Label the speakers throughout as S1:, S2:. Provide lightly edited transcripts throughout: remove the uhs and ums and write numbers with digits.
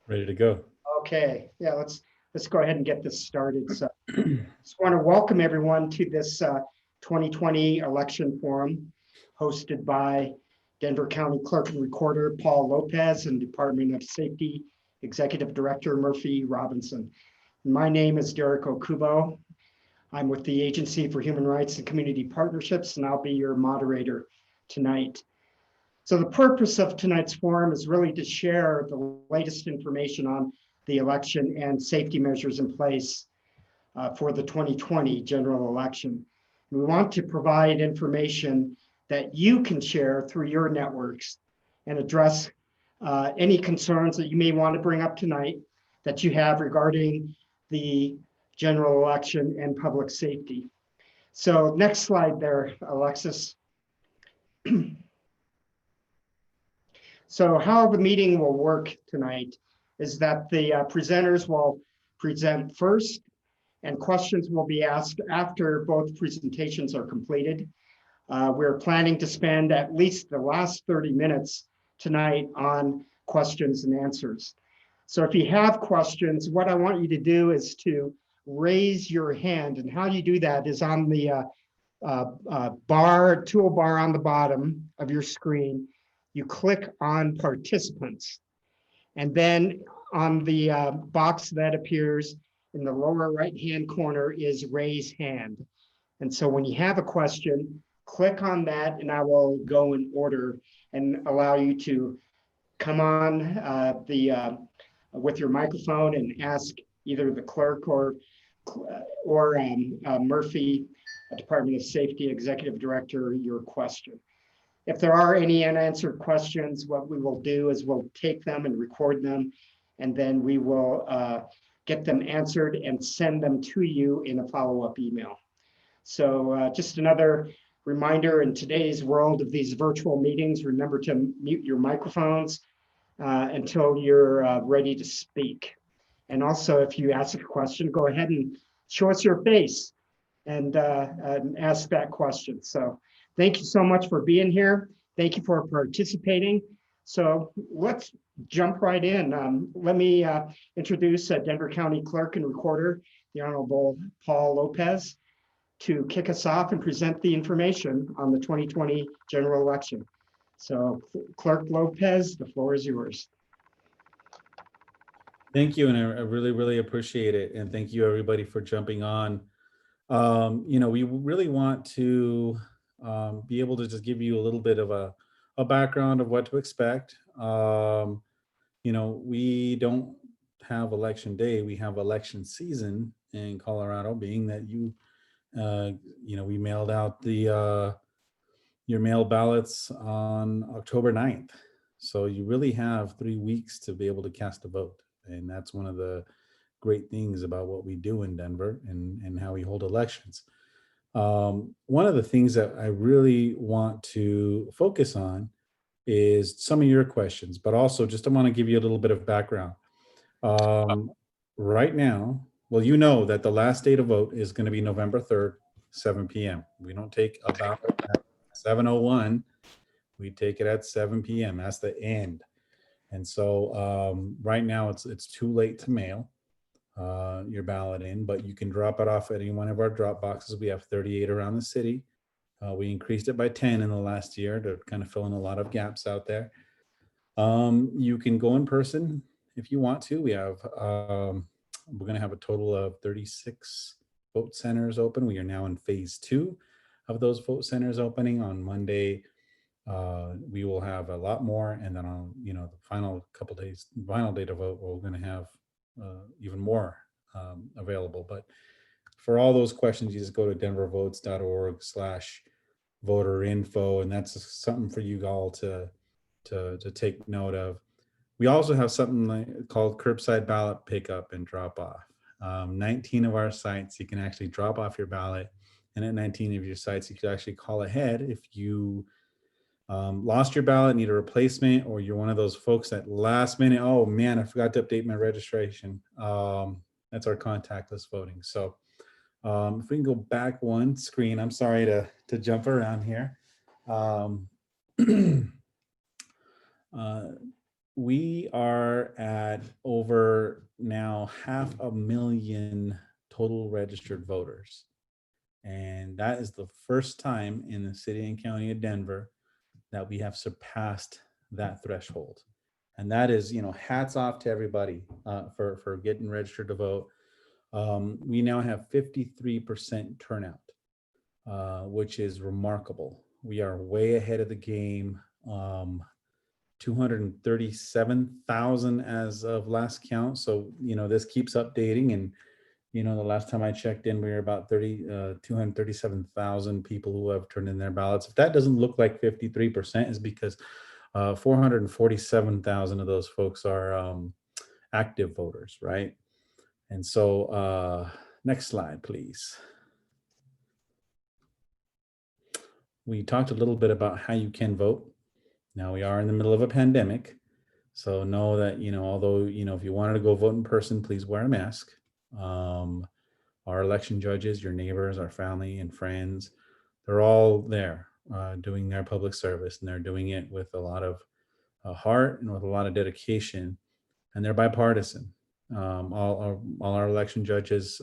S1: Ready to go.
S2: Okay, yeah, let's go ahead and get this started. So, just want to welcome everyone to this 2020 election forum hosted by Denver County Clerk and Recorder Paul Lopez and Department of Safety Executive Director Murphy Robinson. My name is Derek Okubo. I'm with the Agency for Human Rights and Community Partnerships, and I'll be your moderator tonight. So the purpose of tonight's forum is really to share the latest information on the election and safety measures in place for the 2020 general election. We want to provide information that you can share through your networks and address any concerns that you may want to bring up tonight that you have regarding the general election and public safety. So next slide there, Alexis. So how the meeting will work tonight is that the presenters will present first and questions will be asked after both presentations are completed. We're planning to spend at least the last 30 minutes tonight on questions and answers. So if you have questions, what I want you to do is to raise your hand. And how you do that is on the toolbar on the bottom of your screen. You click on participants. And then on the box that appears in the lower right-hand corner is raise hand. And so when you have a question, click on that and I will go in order and allow you to come on with your microphone and ask either the clerk or Murphy, Department of Safety Executive Director, your question. If there are any unanswered questions, what we will do is we'll take them and record them, and then we will get them answered and send them to you in a follow-up email. So just another reminder, in today's world of these virtual meetings, remember to mute your microphones until you're ready to speak. And also, if you ask a question, go ahead and show us your face and ask that question. So thank you so much for being here. Thank you for participating. So let's jump right in. Let me introduce Denver County Clerk and Recorder, the Honorable Paul Lopez, to kick us off and present the information on the 2020 general election. So Clerk Lopez, the floor is yours.
S1: Thank you, and I really appreciate it. And thank you everybody for jumping on. We really want to be able to just give you a little bit of a background of what to expect. We don't have election day, we have election season in Colorado, being that we mailed out your mail ballots on October 9th. So you really have 3 weeks to be able to cast a vote. And that's one of the great things about what we do in Denver and how we hold elections. One of the things that I really want to focus on is some of your questions, but also just I want to give you a little bit of background. Right now, well, you know that the last day to vote is going to be November 3rd, 7 p.m. We don't take a ballot at 7:01. We take it at 7 p.m. That's the end. And so right now it's too late to mail your ballot in, but you can drop it off at any one of our drop boxes. We have 38 around the city. We increased it by 10 in the last year to kind of fill in a lot of gaps out there. You can go in person if you want to. We're going to have a total of 36 vote centers open. We are now in phase 2 of those vote centers opening. On Monday, we will have a lot more, and then on the final day to vote, we're going to have even more available. But for all those questions, you just go to denvervotes.org/voter info, and that's something for you all to take note of. We also have something called curbside ballot pickup and drop off. 19 of our sites, you can actually drop off your ballot, and at 19 of your sites, you can actually call ahead if you lost your ballot, need a replacement, or you're one of those folks that last minute, oh man, I forgot to update my registration. That's our contactless voting. So if we can go back one screen, I'm sorry to jump around here. We are at over 500,000 total registered voters. And that is the first time in the city and county of Denver that we have surpassed that threshold. And that is, hats off to everybody for getting registered to vote. We now have 53% turnout, which is remarkable. We are way ahead of the game. 237,000 as of last count. So, this keeps updating. And, the last time I checked in, we were about 237,000 people who have turned in their ballots. If that doesn't look like 53%, is because 447,000 of those folks are active voters, right? And so next slide, please. We talked a little bit about how you can vote. Now we are in the middle of a pandemic. So know that, although, if you wanted to go vote in person, please wear a mask. Our election judges, your neighbors, our family and friends, they're all there doing their public service, and they're doing it with a lot of heart and with a lot of dedication, and they're bipartisan. All our election judges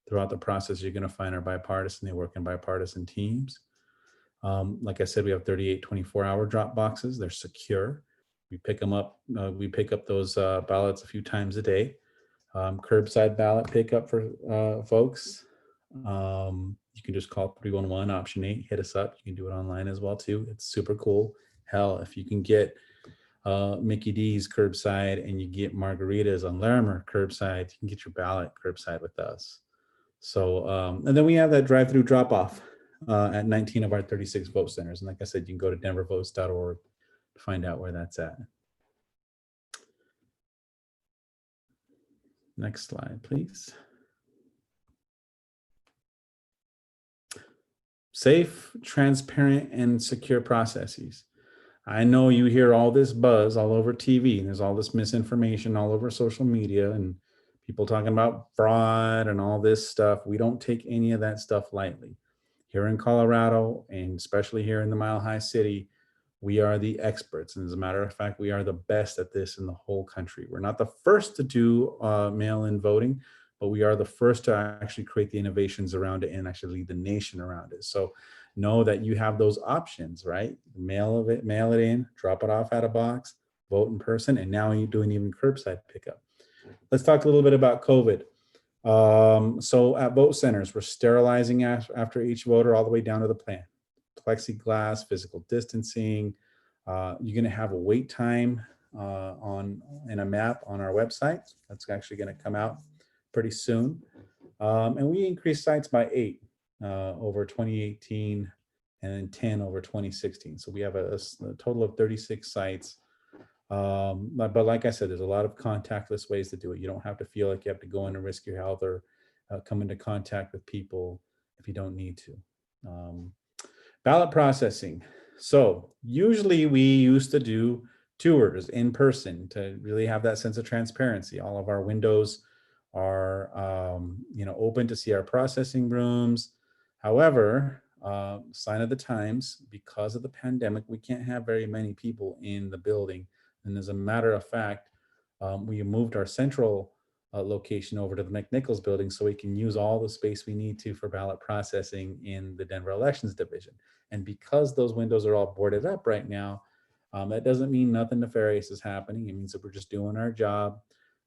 S1: throughout the process, you're going to find are bipartisan. They work in bipartisan teams. Like I said, we have 38 24-hour drop boxes. They're secure. We pick them up. We pick up those ballots a few times a day. Curbside ballot pickup for folks. You can just call 311 option 8, hit us up. You can do it online as well too. It's super cool. Hell, if you can get Mickey D's curbside and you get margaritas on Larimer curbside, you can get your ballot curbside with us. So, and then we have that drive-through drop-off at 19 of our 36 vote centers. And like I said, you can go to denvervotes.org to find out where that's at. Next slide, please. Safe, transparent, and secure processes. I know you hear all this buzz all over TV, and there's all this misinformation all over social media, and people talking about fraud and all this stuff. We don't take any of that stuff lightly. Here in Colorado, and especially here in the Mile High City, we are the experts. And as a matter of fact, we are the best at this in the whole country. We're not the first to do mail-in voting, but we are the first to actually create the innovations around it and actually lead the nation around it. So know that you have those options, right? Mail it in, drop it off at a box, vote in person, and now you're doing even curbside pickup. Let's talk a little bit about COVID. So at vote centers, we're sterilizing after each voter all the way down to the plant. Plexiglass, physical distancing. You're going to have a wait time in a map on our website. That's actually going to come out pretty soon. And we increased sites by 8 over 2018 and then 10 over 2016. So we have a total of 36 sites. But like I said, there's a lot of contactless ways to do it. You don't have to feel like you have to go in and risk your health or come into contact with people if you don't need to. Ballot processing. So usually we used to do tours in person to really have that sense of transparency. All of our windows are open to see our processing rooms. However, sign of the times, because of the pandemic, we can't have very many people in the building. And as a matter of fact, we moved our central location over to the McNichols building so we can use all the space we need to for ballot processing in the Denver Elections Division. And because those windows are all boarded up right now, that doesn't mean nothing nefarious is happening. It means that we're just doing our job.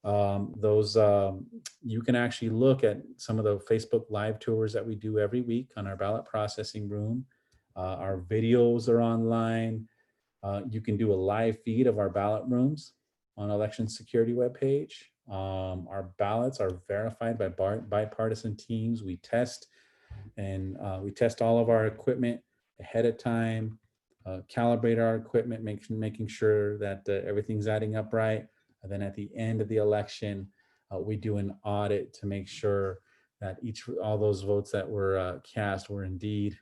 S1: You can actually look at some of the Facebook live tours that we do every week on our ballot processing room. Our videos are online. You can do a live feed of our ballot rooms on election security webpage. Our ballots are verified by bipartisan teams. We test all of our equipment ahead of time, calibrate our equipment, making sure that everything's adding up right. And then at the end of the election, we do an audit to make sure that all those votes that were cast were indeed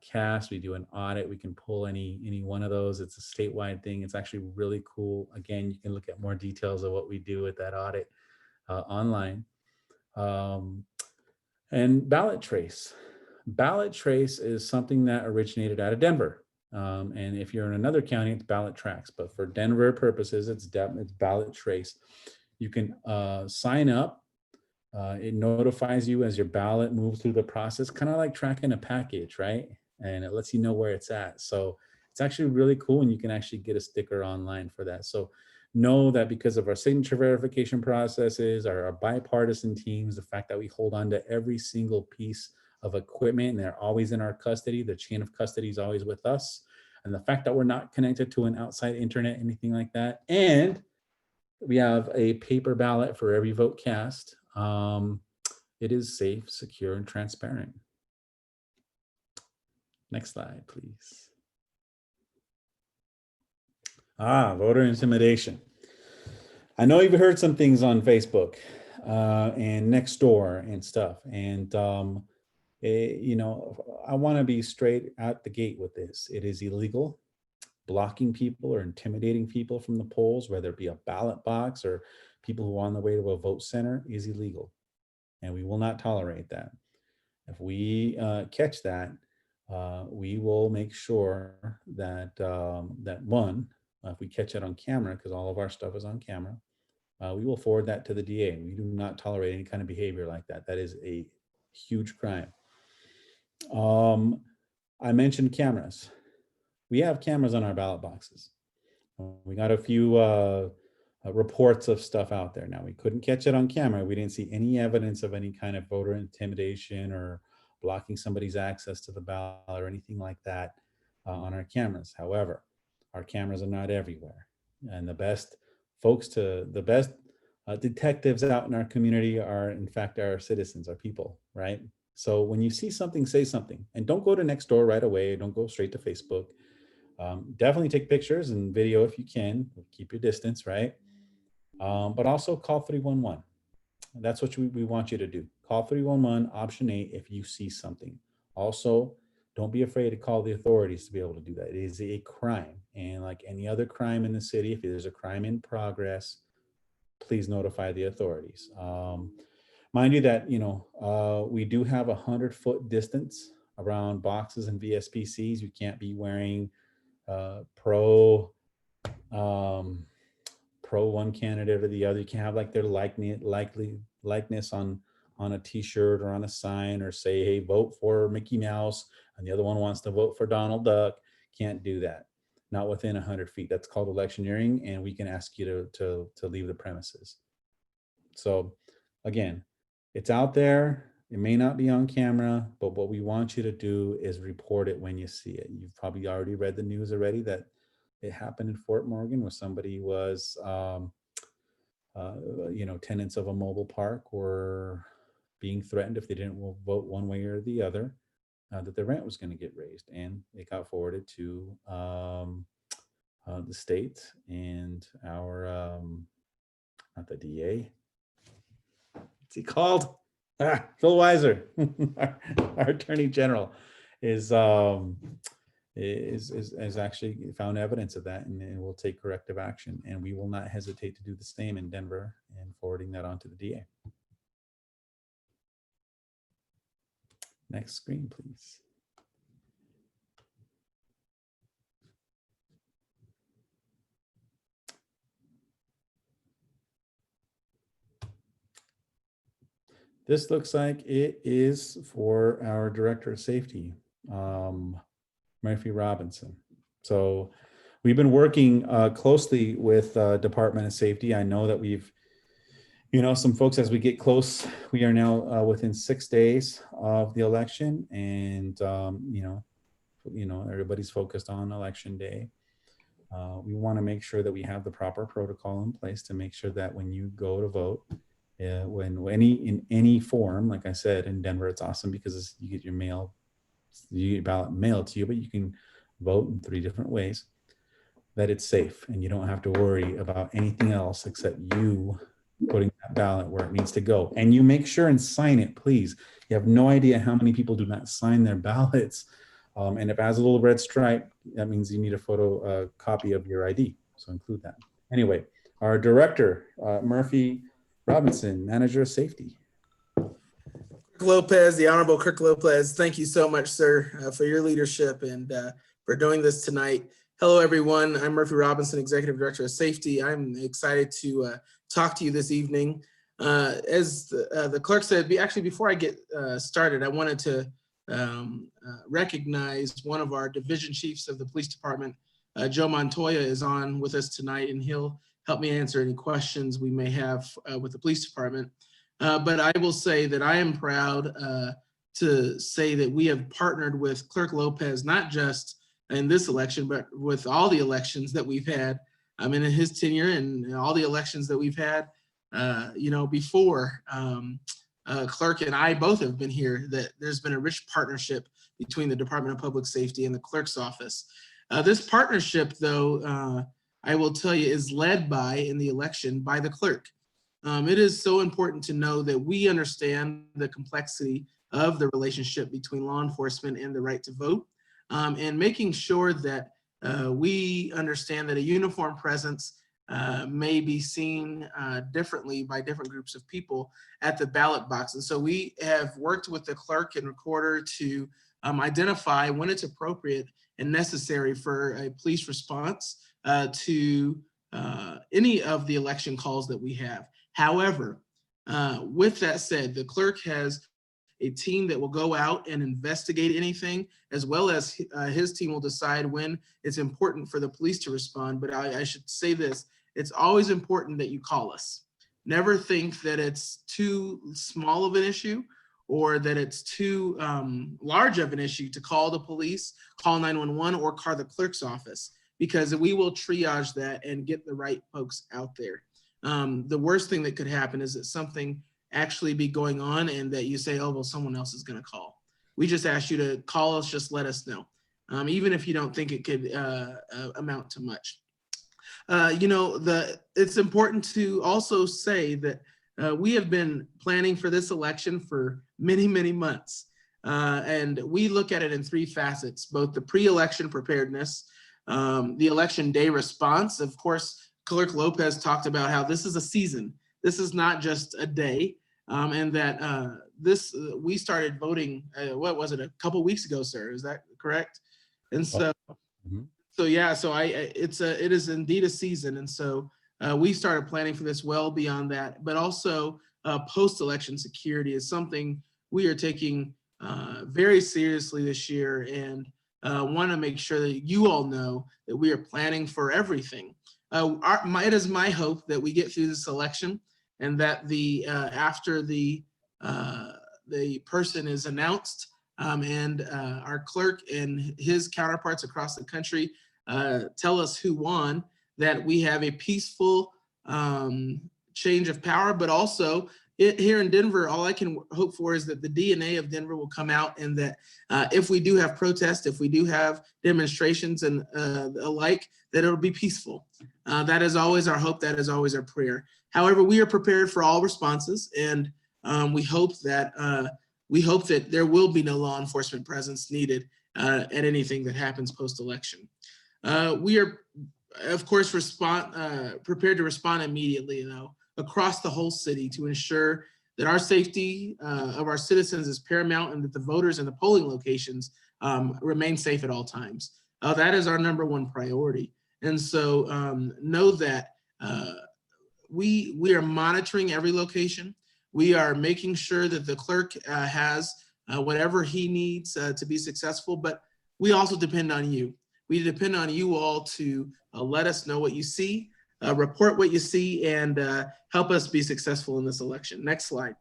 S1: cast. We do an audit. We can pull any one of those. It's a statewide thing. It's actually really cool. Again, you can look at more details of what we do with that audit online. And ballot trace. Ballot trace is something that originated out of Denver. And if you're in another county, it's ballot tracks. But for Denver purposes, it's ballot trace. You can sign up. It notifies you as your ballot moves through the process, kind of like tracking a package, right? And it lets you know where it's at. So it's actually really cool, and you can actually get a sticker online for that. So know that because of our signature verification processes, our bipartisan teams, the fact that we hold on to every single piece of equipment and they're always in our custody, the chain of custody is always with us, and the fact that we're not connected to an outside internet, anything like that, and we have a paper ballot for every vote cast. It is safe, secure, and transparent. Next slide, please. Voter intimidation. I know you've heard some things on Facebook and Nextdoor and stuff. And, you know, I want to be straight out the gate with this. It is illegal. Blocking people or intimidating people from the polls, whether it be a ballot box or people who are on the way to a vote center, is illegal. And we will not tolerate that. If we catch that, we will make sure that if we catch it on camera, because all of our stuff is on camera, we will forward that to the DA. We do not tolerate any kind of behavior like that. That is a huge crime. I mentioned cameras. We have cameras on our ballot boxes. We got a few reports of stuff out there. Now, we couldn't catch it on camera. We didn't see any evidence of any kind of voter intimidation or blocking somebody's access to the ballot or anything like that on our cameras. However, our cameras are not everywhere. And the best detectives out in our community are, in fact, our citizens, our people, right? So when you see something, say something. And don't go to Nextdoor right away. Don't go straight to Facebook. Definitely take pictures and video if you can. Keep your distance, right? But also call 311. That's what we want you to do. Call 311, option 8, if you see something. Also, don't be afraid to call the authorities to be able to do that. It is a crime. And like any other crime in the city, if there's a crime in progress, please notify the authorities. Mind you that, you know, we do have 100-foot distance around boxes and VSPCs. You can't be wearing pro one candidate or the other. You can't have like their likeness on a t-shirt or on a sign, or say, hey, vote for Mickey Mouse, and the other one wants to vote for Donald Duck. Can't do that. Not within 100 feet. That's called electioneering, and we can ask you to leave the premises. So again, it's out there. It may not be on camera, but what we want you to do is report it when you see it. You've probably already read the news already that it happened in Fort Morgan, where somebody was, you know, tenants of a mobile park were being threatened if they didn't vote one way or the other, that their rent was going to get raised, and it got forwarded to the state and our, not the DA. What's he called? Phil Weiser, our Attorney General, is actually found evidence of that, and will take corrective action. And we will not hesitate to do the same in Denver and forwarding that on to the DA. Next screen, please. This looks like it is for our Director of Safety, Murphy Robinson. So we've been working closely with Department of Safety. I know that we've, you know, some folks, as we get close, we are now within 6 days of the election, and you know, everybody's focused on Election Day. We want to make sure that we have the proper protocol in place to make sure that when you go to vote, in any form, like I said, in Denver, it's awesome because you get your ballot mailed to you, but you can vote in 3 different ways, that it's safe and you don't have to worry about anything else except you putting that ballot where it needs to go. And you make sure and sign it, please. You have no idea how many people do not sign their ballots. And if it has a little red stripe, that means you need a copy of your ID. So include that. Anyway, our director, Murphy Robinson, Manager of Safety.
S3: Lopez, the Honorable Kirk Lopez, thank you so much, sir, for your leadership and for doing this tonight. Hello, everyone. I'm Murphy Robinson, Executive Director of Safety. I'm excited to talk to you this evening. As the clerk said, actually, before I get started, I wanted to recognize one of our division chiefs of the police department. Joe Montoya is on with us tonight, and he'll help me answer any questions we may have with the police department. But I will say that I am proud to say that we have partnered with Clerk Lopez, not just in this election, but with all the elections that we've had. In his tenure and all the elections that we've had, before Clerk and I both have been here, that there's been a rich partnership between the Department of Public Safety and the clerk's office. This partnership, though, I will tell you, is led by, in the election, by the clerk. It is so important to know that we understand the complexity of the relationship between law enforcement and the right to vote, and making sure that we understand that a uniform presence may be seen differently by different groups of people at the ballot box. And so we have worked with the clerk and recorder to identify when it's appropriate and necessary for a police response to any of the election calls that we have. However, with that said, the clerk has a team that will go out and investigate anything, as well as his team will decide when it's important for the police to respond. But I should say this, it's always important that you call us. Never think that it's too small of an issue or that it's too large of an issue to call the police, call 911, or call the clerk's office, because we will triage that and get the right folks out there. The worst thing that could happen is that something actually be going on and that you say, oh, well, someone else is going to call. We just ask you to call us, just let us know, even if you don't think it could amount to much. It's important to also say that we have been planning for this election for many, many months. And we look at it in three facets: both the pre-election preparedness, the election day response. Of course, Clerk Lopez talked about how this is a season. This is not just a day. And that we started voting, what was it, a couple weeks ago, sir? Is that correct? And so, it is indeed a season. And so we started planning for this well beyond that, but also post-election security is something we are taking very seriously this year, and want to make sure that you all know that we are planning for everything. It is my hope that we get through this election, and that after the person is announced, and our clerk and his counterparts across the country tell us who won, that we have a peaceful change of power. But also here in Denver, all I can hope for is that the DNA of Denver will come out, and that if we do have protests, if we do have demonstrations and alike, that it'll be peaceful. That is always our hope. That is always our prayer. However, we are prepared for all responses, and we hope that there will be no law enforcement presence needed at anything that happens post-election. We are, of course, prepared to respond immediately, across the whole city, to ensure that our safety of our citizens is paramount, and that the voters in the polling locations remain safe at all times. That is our number one priority. And so know that we are monitoring every location. We are making sure that the clerk has whatever he needs to be successful, but we also depend on you. We depend on you all to let us know what you see, report what you see, and help us be successful in this election. Next slide.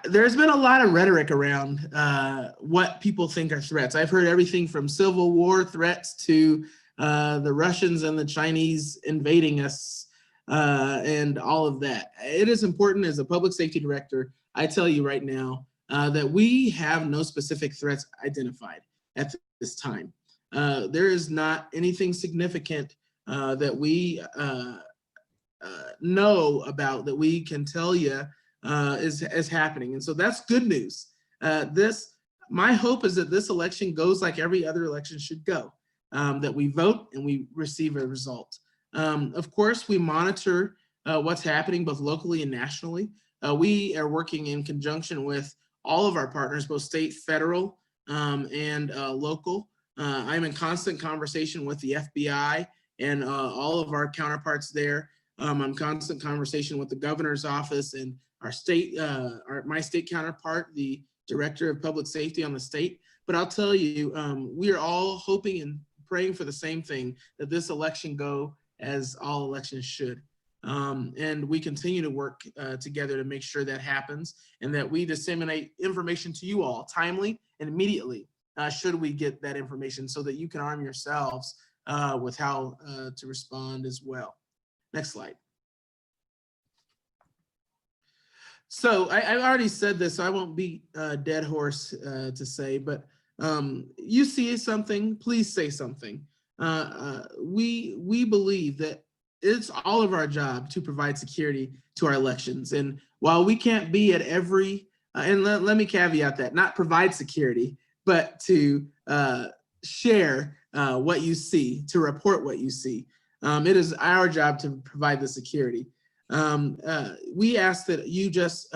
S3: There's been a lot of rhetoric around what people think are threats. I've heard everything from Civil War threats to the Russians and the Chinese invading us, and all of that. It is important, as a public safety director, I tell you right now, that we have no specific threats identified at this time. There is not anything significant that we know about that we can tell you is happening. And so that's good news. My hope is that this election goes like every other election should go, that we vote and we receive a result. Of course, we monitor what's happening both locally and nationally. We are working in conjunction with all of our partners, both state, federal, and local. I'm in constant conversation with the FBI and all of our counterparts there. I'm in constant conversation with the governor's office and our state, my state counterpart, the director of public safety on the state. But I'll tell you, we are all hoping and praying for the same thing, that this election go as all elections should. And we continue to work together to make sure that happens, and that we disseminate information to you all timely and immediately should we get that information, so that you can arm yourselves with how to respond as well. Next slide. So I already said this, so I won't beat a dead horse to say, but you see something, please say something. We believe that it's all of our job to provide security to our elections. And while we can't be at every, and let me caveat that, not provide security, but to share what you see, to report what you see. It is our job to provide the security. We ask that you just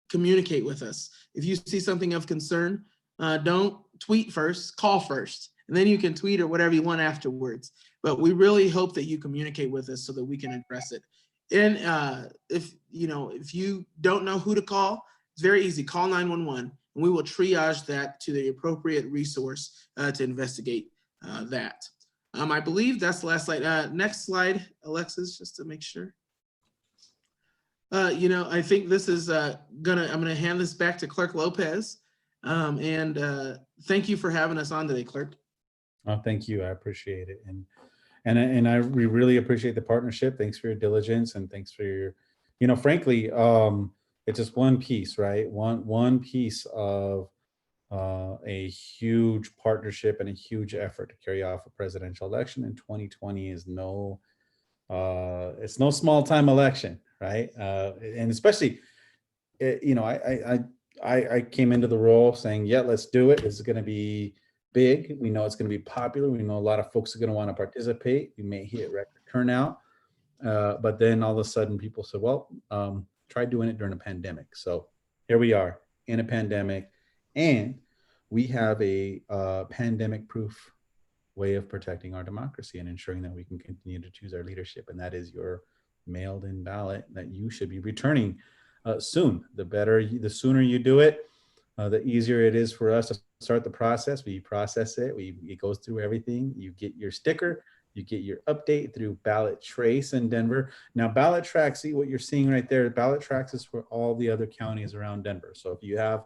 S3: communicate with us. If you see something of concern, don't tweet first, call first, and then you can tweet or whatever you want afterwards. But we really hope that you communicate with us so that we can address it. And if you don't know who to call, it's very easy. Call 911, and we will triage that to the appropriate resource to investigate that. I believe that's the last slide. Next slide, Alexis, just to make sure. I think this is I'm gonna hand this back to Clerk Lopez. And thank you for having us on today, Clerk.
S1: Oh, thank you. I appreciate it. And we really appreciate the partnership. Thanks for your diligence, and thanks for your, frankly, it's just one piece, right? One piece of a huge partnership and a huge effort to carry off a presidential election. And 2020 is it's no small time election, right? And especially, I came into the role saying, yeah, let's do it. This is going to be big. We know it's going to be popular. We know a lot of folks are going to want to participate. We may hit record turnout. But then all of a sudden people said, well, try doing it during a pandemic. So here we are in a pandemic, and we have a pandemic proof way of protecting our democracy and ensuring that we can continue to choose our leadership. And that is your mailed in ballot that you should be returning soon. The sooner you do it, the easier it is for us to start the process. We process it. It goes through everything. You get your sticker. You get your update through Ballot Trace in Denver. Now, Ballot Track, see what you're seeing right there. Ballot Tracks is for all the other counties around Denver. So if you have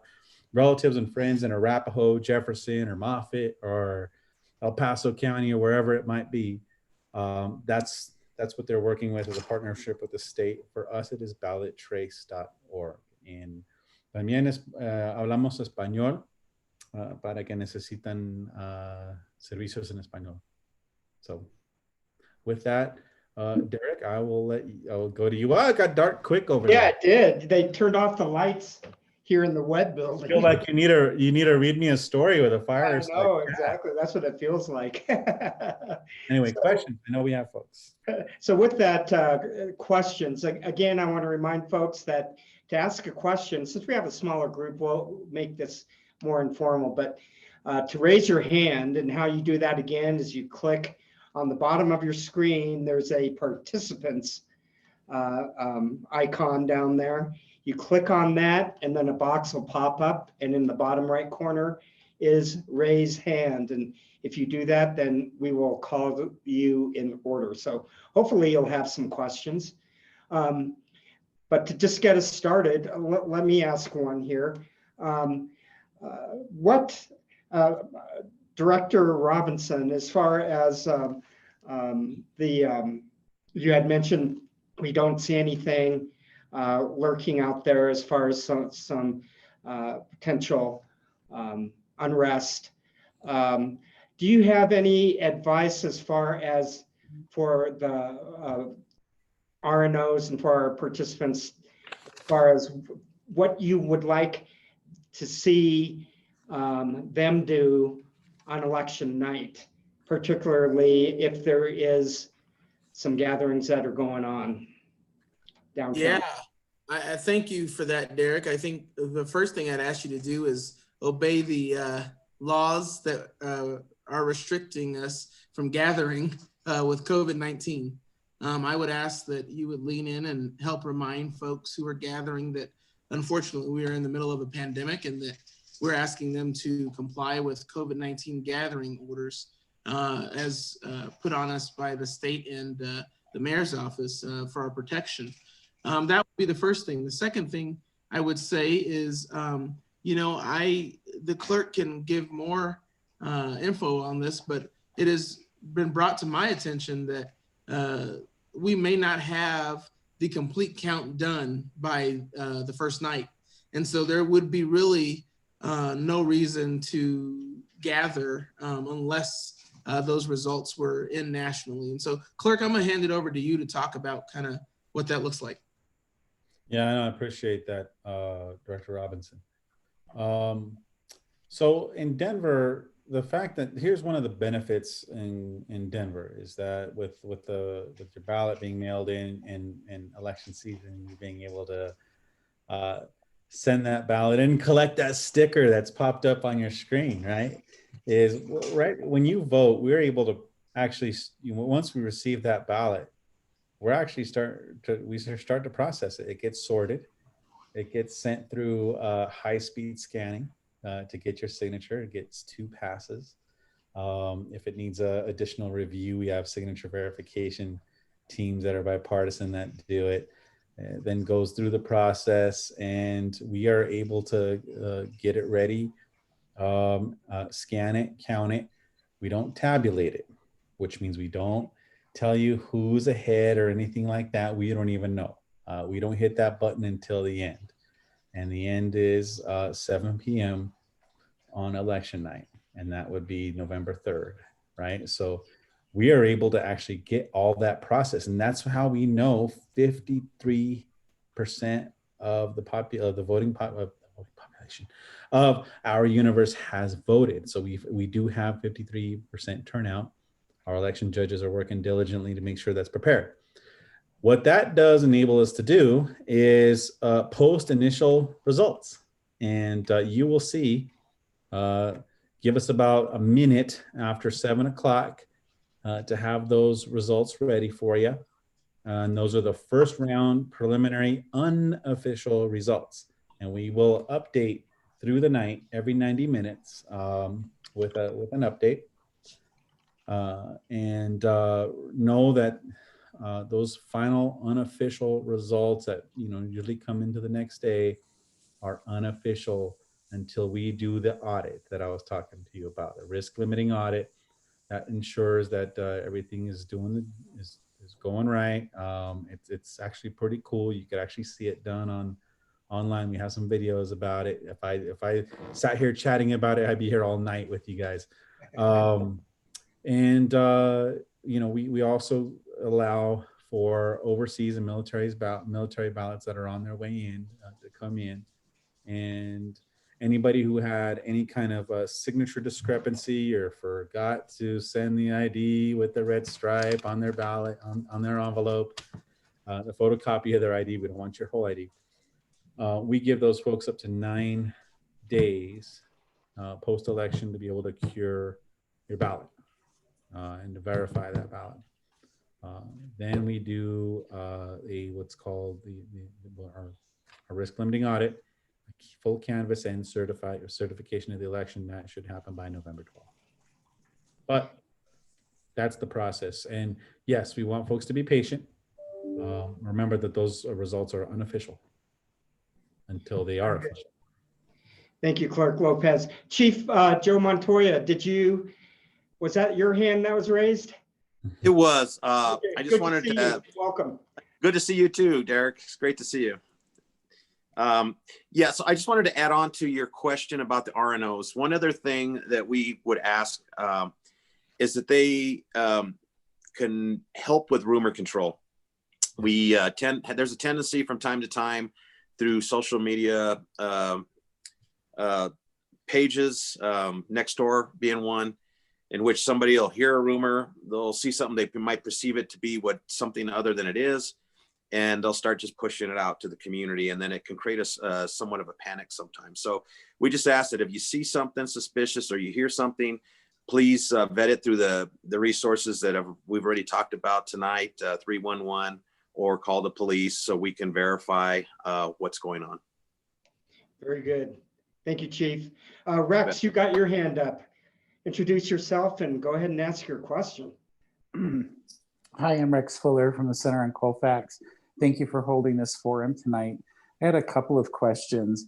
S1: relatives and friends in Arapahoe, Jefferson, or Moffett, or El Paso County, or wherever it might be, that's what they're working with as a partnership with the state. For us, it is ballottrace.org. And también hablamos español para que necesitan servicios en español. So with that, Derek, I'll go to you. Oh, it got dark quick over there.
S2: Yeah, it did. They turned off the lights here in the web building.
S1: I feel like you need to read me a story with a fire.
S2: I know, exactly. That's what it feels like.
S1: Anyway, questions. I know we have folks.
S2: So with that, questions. Again, I want to remind folks that to ask a question, since we have a smaller group, we'll make this more informal, but to raise your hand, and how you do that again is you click on the bottom of your screen. There's a participants icon down there. You click on that, and then a box will pop up, and in the bottom right corner is raise hand. And if you do that, then we will call you in order. So hopefully you'll have some questions. But to just get us started, let me ask one here. Director Robinson, as far as you had mentioned, we don't see anything lurking out there as far as some potential unrest. Do you have any advice as far as for the RNOs and for our participants, as far as what you would like to see them do on election night, particularly if there is some gatherings that are going on downtown?
S3: Yeah, I thank you for that, Derek. I think the first thing I'd ask you to do is obey the laws that are restricting us from gathering with COVID-19. I would ask that you would lean in and help remind folks who are gathering that unfortunately we are in the middle of a pandemic and that we're asking them to comply with COVID-19 gathering orders as put on us by the state and the mayor's office for our protection. That would be the first thing. The second thing I would say is, the clerk can give more info on this, but it has been brought to my attention that we may not have the complete count done by the first night. And so there would be really no reason to gather unless those results were in nationally. And so, Clerk, I'm gonna hand it over to you to talk about kind of what that looks like.
S1: Yeah, I appreciate that, Director Robinson. So in Denver, the fact that here's one of the benefits in Denver is that with your ballot being mailed in election season, you being able to send that ballot and collect that sticker that's popped up on your screen, right? Is right when you vote, we're able to actually, once we receive that ballot, we're actually start to process it. It gets sorted, it gets sent through high-speed scanning to get your signature. It gets 2 passes. If it needs additional review, we have signature verification teams that are bipartisan that do it. Then goes through the process, and we are able to get it ready, scan it, count it. We don't tabulate it, which means we don't tell you who's ahead or anything like that. We don't even know. We don't hit that button until the end. And the end is 7 p.m. on election night. And that would be November 3rd, right? So we are able to actually get all that process. And that's how we know 53% of the voting population of our universe has voted. So we do have 53% turnout. Our election judges are working diligently to make sure that's prepared. What that does enable us to do is post initial results. And you will see, give us about a minute after 7 o'clock to have those results ready for you. And those are the first round preliminary unofficial results. And we will update through the night every 90 minutes with an update. And know that those final unofficial results that usually come into the next day are unofficial until we do the audit that I was talking to you about, the risk limiting audit that ensures that everything is going right. It's actually pretty cool. You could actually see it done online. We have some videos about it. If I sat here chatting about it, I'd be here all night with you guys. We also allow for overseas and military ballots that are on their way in to come in, and anybody who had any kind of a signature discrepancy or forgot to send the ID with the red stripe on their ballot on their envelope, the photocopy of their ID. We don't want your whole ID. We give those folks up to 9 days post-election to be able to cure your ballot and to verify that ballot. Then we do what's called our risk limiting audit, full canvas and certification of the election. That should happen by November 12th. But that's the process. And yes, we want folks to be patient. Remember that those results are unofficial until they are official.
S2: Thank you, Clerk Lopez. Chief Joe Montoya, was that your hand that was raised?
S4: It was.
S2: Okay,
S4: I just wanted to
S2: welcome.
S4: Good to see you too, Derek. It's great to see you. So I just wanted to add on to your question about the RNOs. One other thing that we would ask is that they can help with rumor control. There's a tendency from time to time through social media pages, Nextdoor being one, in which somebody will hear a rumor, they'll see something, they might perceive it to be something other than it is, and they'll start just pushing it out to the community, and then it can create somewhat of a panic sometimes. So we just ask that if you see something suspicious or you hear something, please vet it through the resources that we've already talked about tonight, 311, or call the police so we can verify what's going on.
S2: Very good. Thank you, Chief. Rex, you got your hand up. Introduce yourself and go ahead and ask your question.
S5: Hi, I'm Rex Fuller from the Center on Colfax. Thank you for holding this forum tonight. I had a couple of questions.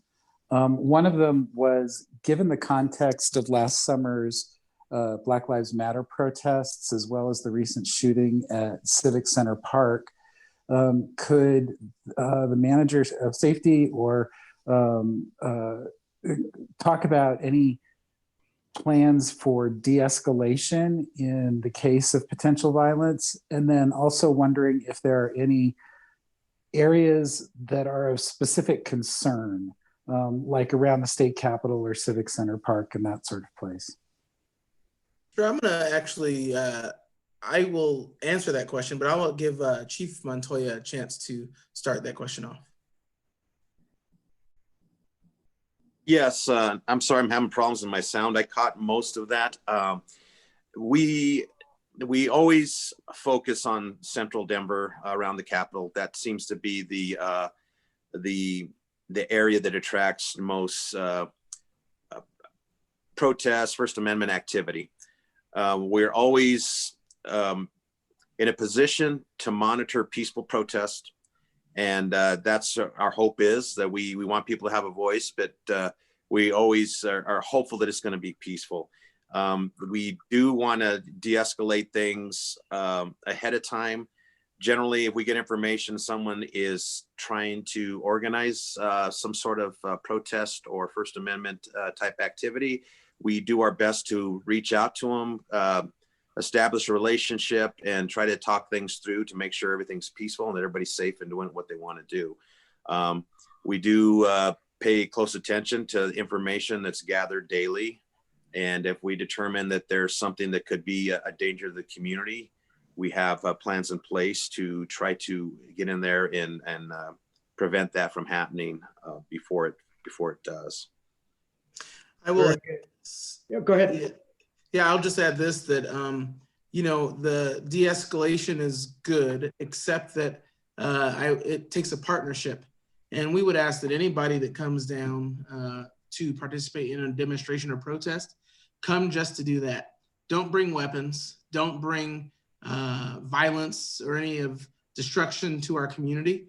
S5: One of them was, given the context of last summer's Black Lives Matter protests, as well as the recent shooting at Civic Center Park, could the manager of safety or talk about any plans for de-escalation in the case of potential violence? And then also wondering if there are any areas that are of specific concern, like around the state capitol or Civic Center Park and that sort of place.
S3: Sure, I'm gonna actually, I will answer that question, but I will give Chief Montoya a chance to start that question off.
S4: Yes, I'm sorry, I'm having problems with my sound. I caught most of that. We always focus on central Denver around the Capitol. That seems to be the area that attracts most protests, First Amendment activity. We're always in a position to monitor peaceful protest. And that's our hope, is that we want people to have a voice, but we always are hopeful that it's going to be peaceful. We do want to de-escalate things ahead of time. Generally, if we get information someone is trying to organize some sort of protest or First Amendment type activity, we do our best to reach out to them, establish a relationship, and try to talk things through to make sure everything's peaceful and that everybody's safe and doing what they want to do. We do pay close attention to information that's gathered daily. And if we determine that there's something that could be a danger to the community, we have plans in place to try to get in there and prevent that from happening before it does.
S3: I will.
S2: Yeah, go ahead.
S3: Yeah, I'll just add this, that, you know, the de-escalation is good, except that it takes a partnership. And we would ask that anybody that comes down to participate in a demonstration or protest, come just to do that. Don't bring weapons, don't bring violence or any of destruction to our community.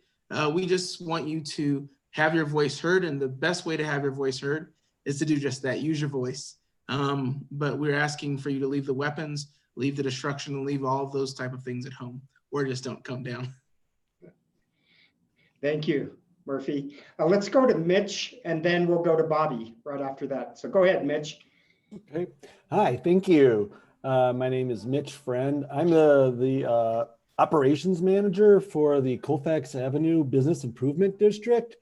S3: We just want you to have your voice heard, and the best way to have your voice heard is to do just that, use your voice. But we're asking for you to leave the weapons, leave the destruction, and leave all of those type of things at home, or just don't come down.
S2: Thank you, Murphy. Let's go to Mitch, and then we'll go to Bobby right after that. So go ahead, Mitch.
S6: Okay. Hi, thank you. My name is Mitch Friend. I'm the operations manager for the Colfax Avenue Business Improvement District.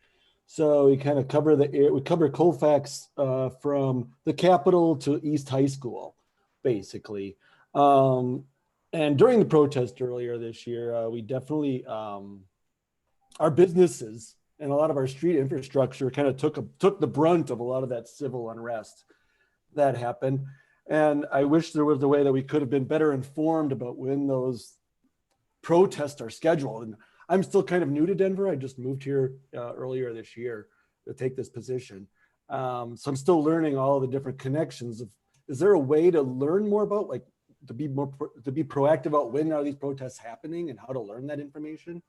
S6: So we kind of cover we cover Colfax from the Capitol to East High School, basically. And during the protest earlier this year, we definitely, our businesses and a lot of our street infrastructure kind of took the brunt of a lot of that civil unrest that happened. And I wish there was a way that we could have been better informed about when those protests are scheduled. And I'm still kind of new to Denver. I just moved here earlier this year to take this position. So I'm still learning all the different connections. Is there a way to learn more about, like, to be proactive about when are these protests happening and how to learn that information?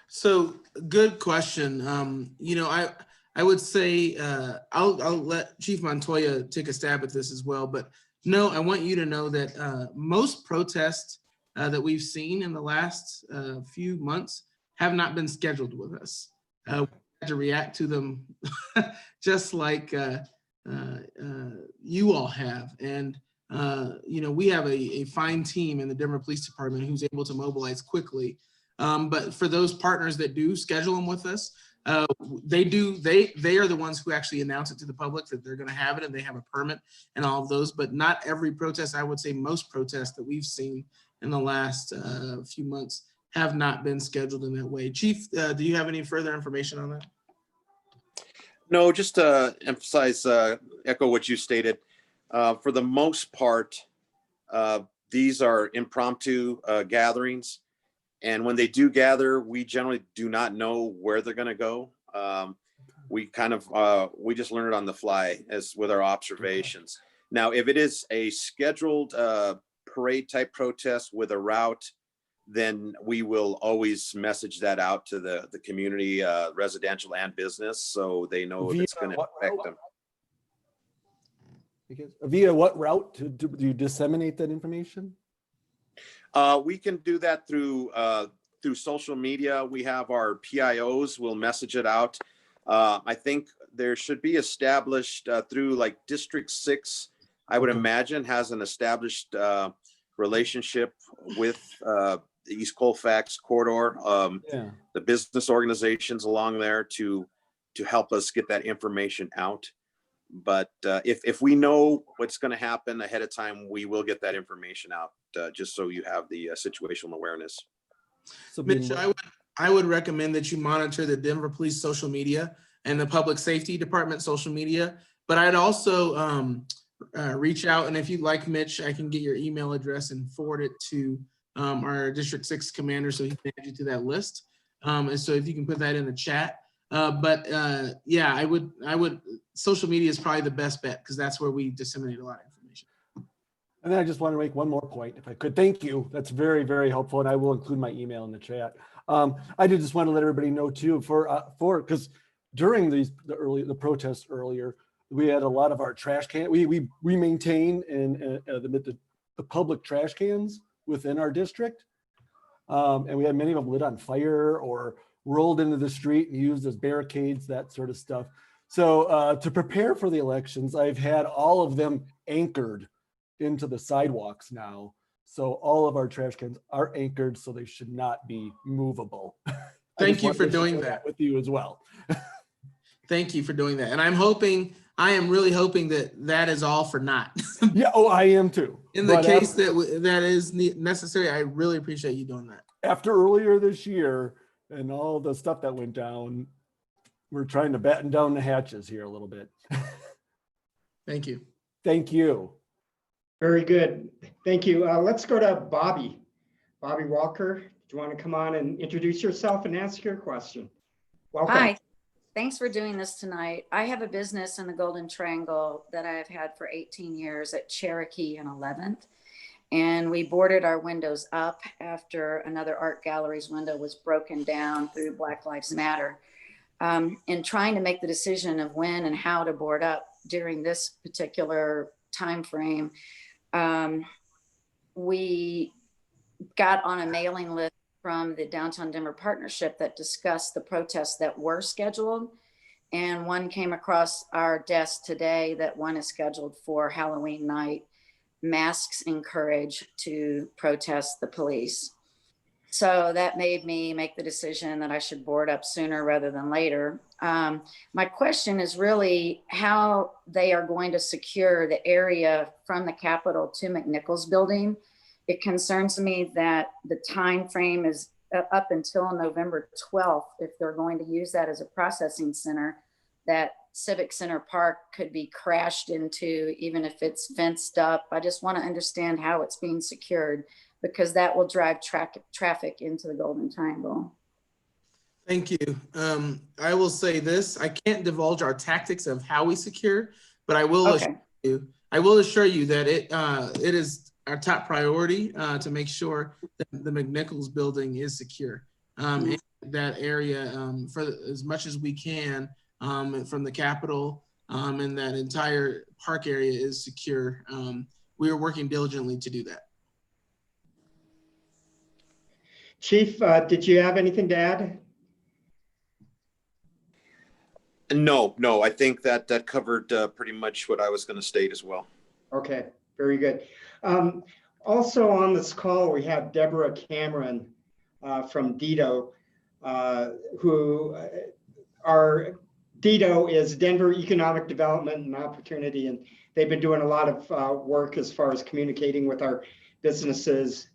S3: So good question. You know, I would say I'll let Chief Montoya take a stab at this as well. But no, I want you to know that most protests that we've seen in the last few months have not been scheduled with us. We had to react to them just like you all have. And, you know, we have a fine team in the Denver Police Department who's able to mobilize quickly. But for those partners that do schedule them with us, they are the ones who actually announce it to the public that they're going to have it, and they have a permit and all of those. But not every protest, I would say most protests that we've seen in the last few months have not been scheduled in that way. Chief, do you have any further information on that?
S4: No, just to emphasize, echo what you stated. For the most part, these are impromptu gatherings. And when they do gather, we generally do not know where they're going to go. We just learn it on the fly as with our observations. Now, if it is a scheduled parade type protest with a route, then we will always message that out to the community, residential and business, so they know it's going to affect them.
S6: Via what route do you disseminate that information?
S4: We can do that through social media. We have our PIOs. We'll message it out. I think there should be established through like District 6. I would imagine has an established relationship with the East Colfax corridor, the business organizations along there to help us get that information out. But if we know what's going to happen ahead of time, we will get that information out just so you have the situational awareness.
S6: So
S3: Mitch, I would recommend that you monitor the Denver Police social media and the Public Safety Department social media. But I'd also reach out, and if you'd like, Mitch, I can get your email address and forward it to our District 6 commander so he can add you to that list. And so if you can put that in the chat. Yeah, I would, social media is probably the best bet because that's where we disseminate a lot of information.
S6: And then I just want to make one more point, if I could. Thank you. That's very, very helpful. And I will include my email in the chat. I did just want to let everybody know too, because during the protests earlier, we had a lot of our trash can. We maintain the public trash cans within our district. And we had many of them lit on fire or rolled into the street and used as barricades, that sort of stuff. So to prepare for the elections, I've had all of them anchored into the sidewalks now. So all of our trash cans are anchored, so they should not be movable.
S3: Thank you for doing that
S6: with you as well.
S3: Thank you for doing that. And I am really hoping that is all for naught.
S6: Yeah, oh, I am too.
S3: In the case that is necessary, I really appreciate you doing that.
S6: After earlier this year and all the stuff that went down, we're trying to batten down the hatches here a little bit.
S3: Thank you.
S6: Thank you.
S2: Very good. Thank you. Let's go to Bobby. Bobby Walker, do you want to come on and introduce yourself and ask your question? Welcome.
S7: Hi. Thanks for doing this tonight. I have a business in the Golden Triangle that I've had for 18 years at Cherokee and 11th. And we boarded our windows up after another art gallery's window was broken down through Black Lives Matter. In trying to make the decision of when and how to board up during this particular time frame, we got on a mailing list from the Downtown Denver Partnership that discussed the protests that were scheduled. And one came across our desk today that one is scheduled for Halloween night. Masks encourage to protest the police. So that made me make the decision that I should board up sooner rather than later. My question is really how they are going to secure the area from the Capitol to McNichols building. It concerns me that the time frame is up until November 12th. If they're going to use that as a processing center, that Civic Center Park could be crashed into, even if it's fenced up. I just want to understand how it's being secured, because that will drive traffic into the Golden Triangle.
S3: Thank you. I will say this, I can't divulge our tactics of how we secure, but I will assure you that it is our top priority to make sure that the McNichols building is secure. And that area for as much as we can from the Capitol and that entire park area is secure. We are working diligently to do that.
S2: Chief, did you have anything to add?
S4: No, I think that covered pretty much what I was going to state as well.
S2: Okay, very good. Also on this call, we have Deborah Cameron from DIDO, DIDO is Denver Economic Development and Opportunity, and they've been doing a lot of work as far as communicating with our businesses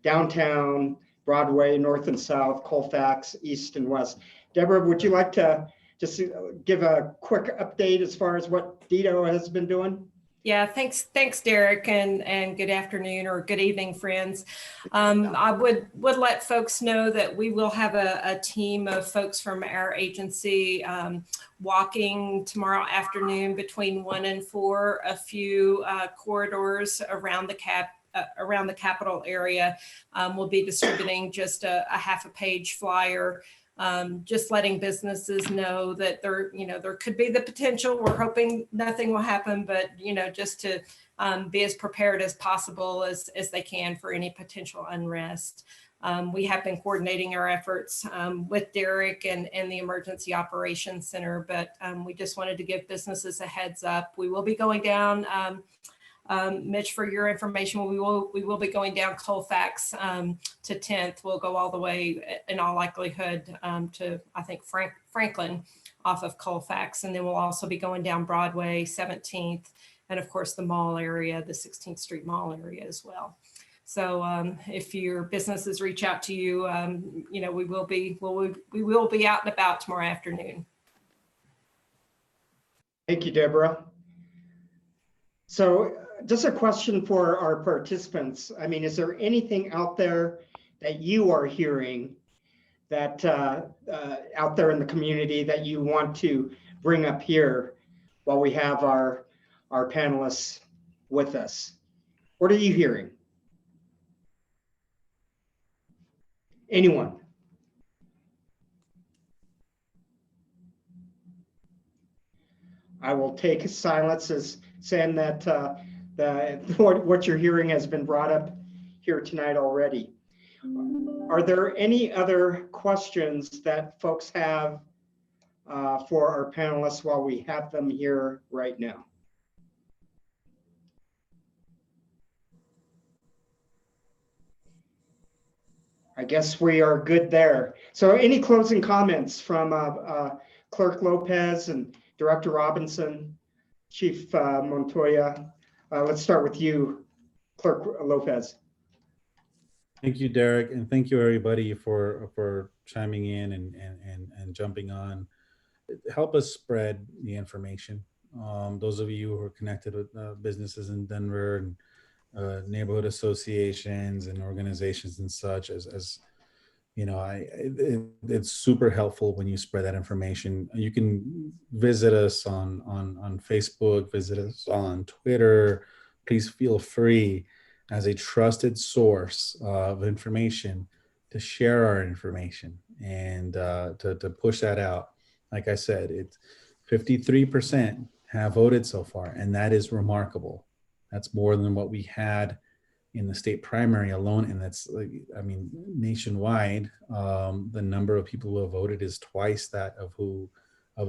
S2: downtown, Broadway, north and south, Colfax, east and west. Deborah, would you like to just give a quick update as far as what DIDO has been doing?
S8: Yeah, thanks, Derek, and good afternoon or good evening, friends. I would let folks know that we will have a team of folks from our agency walking tomorrow afternoon between 1 and 4, a few corridors around the Capitol area. We'll be distributing just a half a page flyer. Just letting businesses know that there could be the potential. We're hoping nothing will happen, but just to be as prepared as possible as they can for any potential unrest. We have been coordinating our efforts with Derek and the Emergency Operations Center, but we just wanted to give businesses a heads up. We will be going down. Mitch, for your information, we will be going down Colfax to 10th. We'll go all the way, in all likelihood, to I think Franklin off of Colfax, and then we'll also be going down Broadway, 17th, and of course the mall area, the 16th Street Mall area as well. So if your businesses reach out to you, we will be out and about tomorrow afternoon.
S2: Thank you, Deborah. So just a question for our participants. I mean, is there anything out there that you are hearing that out there in the community that you want to bring up here while we have our panelists with us? What are you hearing? Anyone? I will take silence as saying that what you're hearing has been brought up here tonight already. Are there any other questions that folks have for our panelists while we have them here right now? I guess we are good there. So any closing comments from Clerk Lopez and Director Robinson, Chief Montoya? Let's start with you, Clerk Lopez.
S1: Thank you, Derek, and thank you everybody for chiming in and jumping on. Help us spread the information. Those of you who are connected with businesses in Denver and neighborhood associations and organizations and such, as you know, it's super helpful when you spread that information. You can visit us on Facebook, visit us on Twitter. Please feel free, as a trusted source of information, to share our information and to push that out. Like I said, it's 53% have voted so far, and that is remarkable. That's more than what we had in the state primary alone, and that's, like, I mean, nationwide, the number of people who have voted is twice that of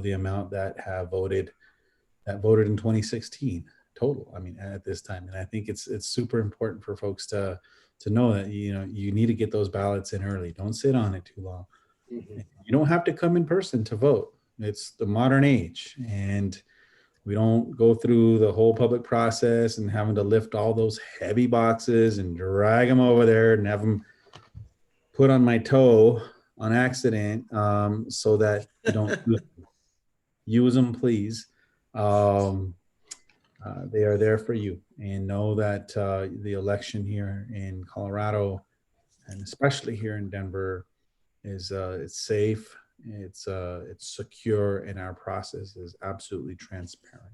S1: the amount that voted in 2016 total. I mean, at this time, and I think it's super important for folks to know that you need to get those ballots in early. Don't sit on it too long. Mm-hmm. You don't have to come in person to vote. It's the modern age, and we don't go through the whole public process and having to lift all those heavy boxes and drag them over there and have them put on my toe on accident, so that you don't use them, please. They are there for you, and know that the election here in Colorado, and especially here in Denver, is it's safe. It's secure, and our process is absolutely transparent.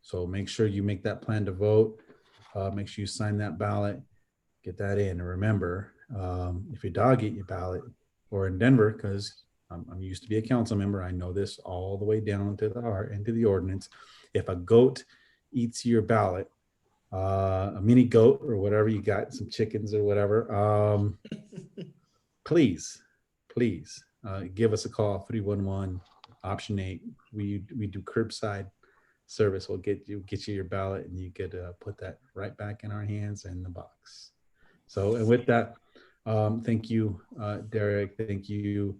S1: So make sure you make that plan to vote. Make sure you sign that ballot, get that in. And remember, if your dog ate your ballot, or in Denver, because I'm used to be a council member, I know this all the way down to the heart, into the ordinance. If a goat eats your ballot, a mini goat or whatever you got, some chickens or whatever, please. Give us a call, 311 option 8. We do curbside service. We'll get you your ballot, and you get to put that right back in our hands in the box. So, and with that, thank you, Derek. Thank you,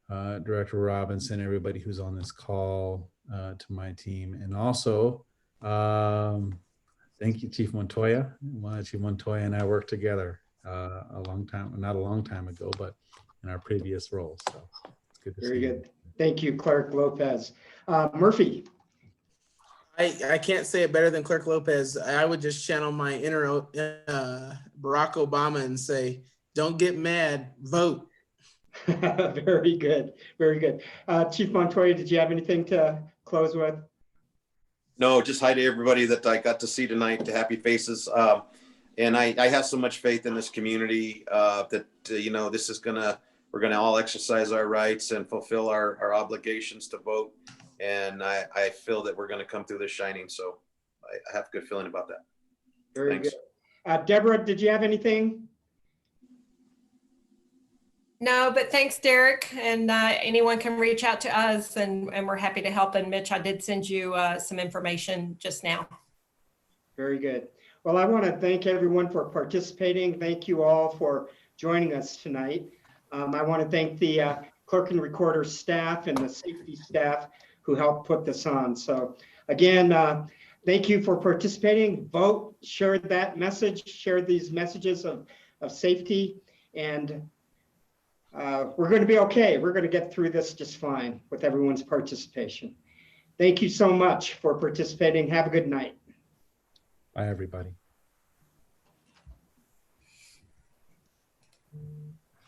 S1: Director Robinson, everybody who's on this call, to my team, and also thank you, Chief Montoya. Chief Montoya and I worked together not a long time ago, but in our previous roles. So it's good to see you.
S2: Very good. Thank you, Clerk Lopez. Murphy.
S3: I can't say it better than Clerk Lopez. I would just channel my inner Barack Obama and say, don't get mad, vote.
S2: Very good, very good. Chief Montoya, did you have anything to close with?
S4: No, just hi to everybody that I got to see tonight, the happy faces. And I have so much faith in this community that, this is we're gonna all exercise our rights and fulfill our obligations to vote. And I feel that we're gonna come through this shining. So I have a good feeling about that.
S2: Very
S4: Thanks.
S2: good. Deborah, did you have anything?
S8: No, but thanks, Derek. And anyone can reach out to us and we're happy to help. And Mitch, I did send you some information just now.
S2: Very good. Well, I want to thank everyone for participating. Thank you all for joining us tonight. I want to thank the Clerk and Recorder staff and the safety staff who helped put this on. So again, thank you for participating. Vote, share that message, share these messages of safety, and we're going to be okay. We're going to get through this just fine with everyone's participation. Thank you so much for participating. Have a good night.
S1: Bye, everybody.